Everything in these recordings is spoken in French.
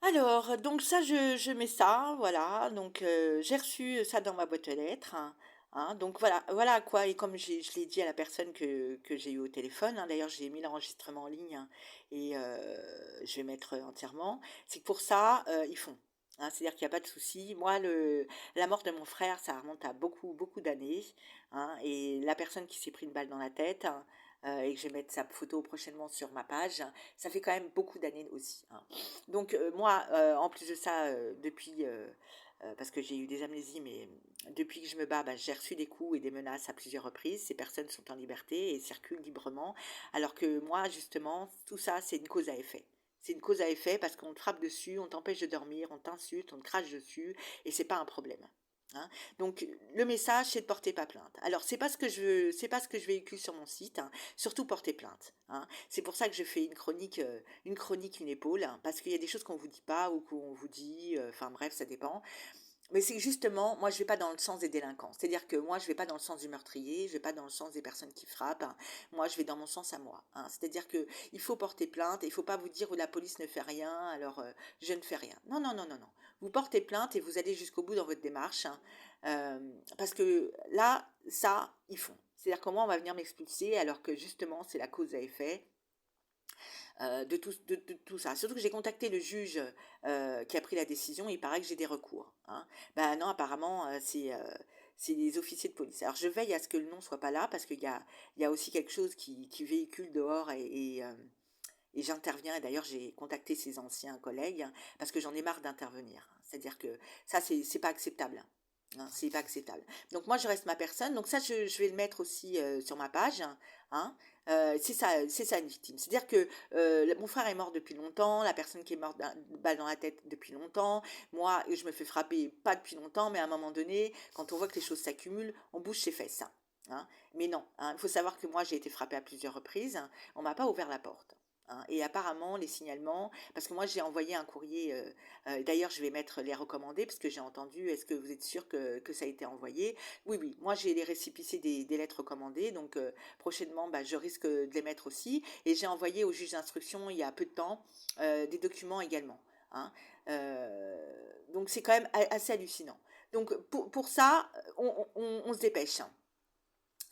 Alors, donc ça, je mets ça, voilà. Donc, j'ai reçu ça dans ma boîte aux lettres, hein. Donc voilà quoi. Et comme je l'ai dit à la personne que j'ai eu au téléphone, hein, d'ailleurs, j'ai mis l'enregistrement en ligne, hein, et je vais mettre entièrement. C'est que pour ça, ils font. Hein, c'est-à-dire qu'il n'y a pas de souci. Moi, la mort de mon frère, ça remonte à beaucoup, beaucoup d'années, hein. Et la personne qui s'est pris une balle dans la tête, hein, et que je vais mettre sa photo prochainement sur ma page, hein, ça fait quand même beaucoup d'années aussi, hein. Donc moi, en plus de ça, depuis, parce que j'ai eu des amnésies, mais depuis que je me bats, bah, j'ai reçu des coups et des menaces à plusieurs reprises. Ces personnes sont en liberté et circulent librement. Alors que moi, justement, tout ça, c'est une cause à effet. C'est une cause à effet parce qu'on te frappe dessus, on t'empêche de dormir, on t'insulte, on te crache dessus, et c'est pas un problème, hein. Donc le message, c'est de porter pas plainte. Alors c'est pas ce que je véhicule sur mon site, hein. Surtout porter plainte, hein. C'est pour ça que je fais une chronique, une épaule, hein, parce qu'il y a des choses qu'on vous dit pas ou qu'on vous dit, enfin bref, ça dépend. Mais c'est justement, moi je vais pas dans le sens des délinquants. C'est-à-dire que moi je vais pas dans le sens du meurtrier, je vais pas dans le sens des personnes qui frappent, hein. Moi je vais dans mon sens à moi, hein. C'est-à-dire que il faut porter plainte, et il faut pas vous dire oh, la police ne fait rien, alors je ne fais rien. Non, non, non, non, non. Vous portez plainte et vous allez jusqu'au bout dans votre démarche, hein, parce que là, ça, ils font. C'est-à-dire que moi on va venir m'expulser alors que justement c'est la cause à effet, de tout ça. Surtout que j'ai contacté le juge qui a pris la décision, il paraît que j'ai des recours, hein. Ben non, apparemment, c'est les officiers de police. Alors je veille à ce que le nom soit pas là, parce qu'il y a aussi quelque chose qui véhicule dehors, et j'interviens. Et d'ailleurs, j'ai contacté ses anciens collègues, hein, parce que j'en ai marre d'intervenir, hein. C'est-à-dire que ça, c'est pas acceptable, hein, c'est pas acceptable. Donc moi, je reste ma personne. Donc ça, je vais le mettre aussi sur ma page, hein. C'est ça une victime. C'est-à-dire que mon frère est mort depuis longtemps, la personne qui est morte d'un balle dans la tête depuis longtemps. Moi, je me fais frapper pas depuis longtemps, mais à un moment donné, quand on voit que les choses s'accumulent, on bouge ses fesses, hein. Mais non, hein, il faut savoir que moi, j'ai été frappée à plusieurs reprises, hein. On m'a pas ouvert la porte, hein. Et apparemment, les signalements, parce que moi j'ai envoyé un courrier, d'ailleurs je vais mettre les recommandés, parce que j'ai entendu, est-ce que vous êtes sûr que ça a été envoyé? Oui, oui, moi j'ai les récépissés des lettres recommandées, donc prochainement bah, je risque de les mettre aussi. Et j'ai envoyé au juge d'instruction il y a peu de temps des documents également, hein. Donc c'est quand même assez hallucinant. Donc pour ça, on se dépêche, hein.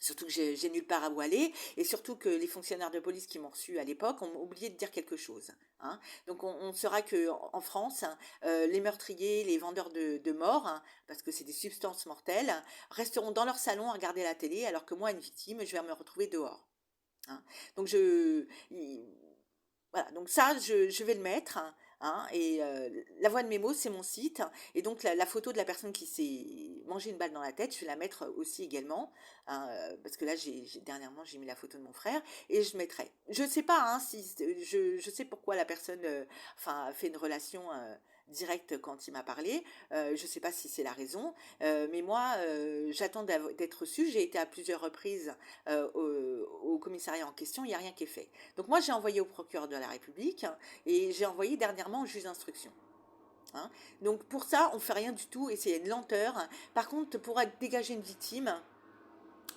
Surtout que j'ai nulle part à où aller, et surtout que les fonctionnaires de police qui m'ont reçu à l'époque ont oublié de dire quelque chose, hein. Donc on saura que en France, hein, les meurtriers, les vendeurs de morts, hein, parce que c'est des substances mortelles, resteront dans leur salon à regarder la télé, alors que moi, une victime, je vais me retrouver dehors, hein. Donc voilà, donc ça, je vais le mettre, hein. Et la voix de mémo, c'est mon site. Et donc la photo de la personne qui s'est mangé une balle dans la tête, je vais la mettre aussi également, hein, parce que là, dernièrement, j'ai mis la photo de mon frère, et je mettrai. Je sais pas, hein, si je sais pourquoi la personne, enfin, a fait une relation directe quand il m'a parlé. Je sais pas si c'est la raison, mais moi, j'attends d'être reçue. J'ai été à plusieurs reprises au commissariat en question, il n'y a rien qui est fait. Donc moi, j'ai envoyé au procureur de la République, hein, et j'ai envoyé dernièrement au juge d'instruction, hein. Donc pour ça, on ne fait rien du tout, et c'est une lenteur. Par contre, pour dégager une victime,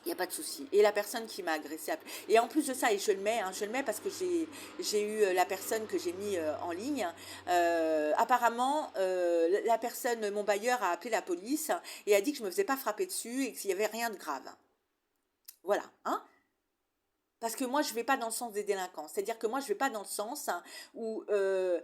il n'y a pas de souci. Et la personne qui m'a agressé, et en plus de ça, et je le mets, hein, je le mets parce que j'ai eu la personne que j'ai mis en ligne. Apparemment, la personne, mon bailleur, a appelé la police et a dit que je me faisais pas frapper dessus et qu'il n'y avait rien de grave. Voilà, hein. Parce que moi, je vais pas dans le sens des délinquants. C'est-à-dire que moi, je vais pas dans le sens, hein, où eux,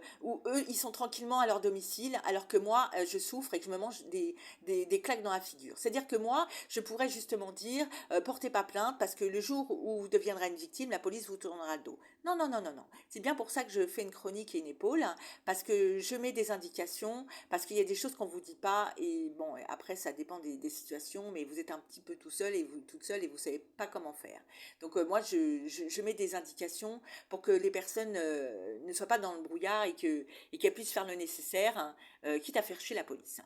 ils sont tranquillement à leur domicile, alors que moi, je souffre et que je me mange des claques dans la figure. C'est-à-dire que moi, je pourrais justement dire, portez pas plainte, parce que le jour où vous deviendrez une victime, la police vous tournera le dos. Non, non, non, non, non. C'est bien pour ça que je fais une chronique et une épaule, hein, parce que je mets des indications, parce qu'il y a des choses qu'on vous dit pas, et bon, après, ça dépend des situations, mais vous êtes un petit peu tout seul et vous toute seule et vous savez pas comment faire. Donc moi, je mets des indications pour que les personnes ne soient pas dans le brouillard, et qu'elles puissent faire le nécessaire, hein, quitte à faire chier la police.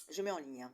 Je mets en ligne.